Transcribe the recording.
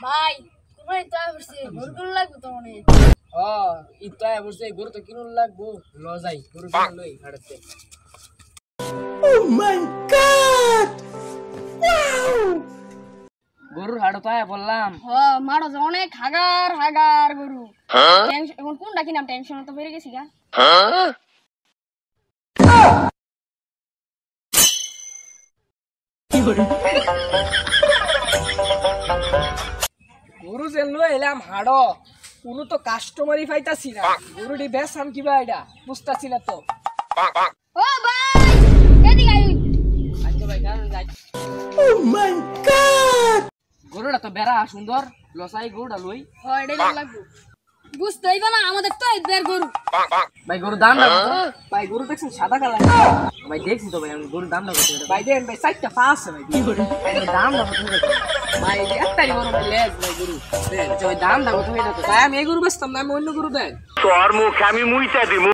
ভাই কুরবানি তো আসছে গরু লাগবে তো অনেক। ইতো বলছে গরু তো কিনুন লাগবো ল যাই গরু কিনা লই হাড়তে। গরুর হাড় তো বললাম মারো যে অনেক হাগার হাগার গরু। এখন কোনটা কিনাম টেনশন তো বেড়ে গেছি গা। গরু যে লই এলাম হাড় কোনো তো কাস্টমারই পাইতাছি না। গরুটি বেসাম কিবা এটা বুঝতাছি না তো। ও ভাই এদিকে আই। আচ্ছা ভাই কারণ যাই। গরুটা তো বেড়া সুন্দর লসাই গরুটা লই। এটাই লাগবে বুঝতেই না আমাদের তো এদের গরু। ভাই গরুর দাম না ভাই গরু দেখছেন সাদা কালার। ভাই দেখছি তো ভাই আমি গরুর দাম না কত ভাই দেন ভাই 4টা 5 আছে ভাই ভাই দাম না কত ভাই একটাই বড় ভাই লেজ ভাই গরু ভাই দাম না কত ভাই আমি এই গরু বেচতাম না আমি অন্য গরু দেন তোর মুখে আমি মুইতা দিমু।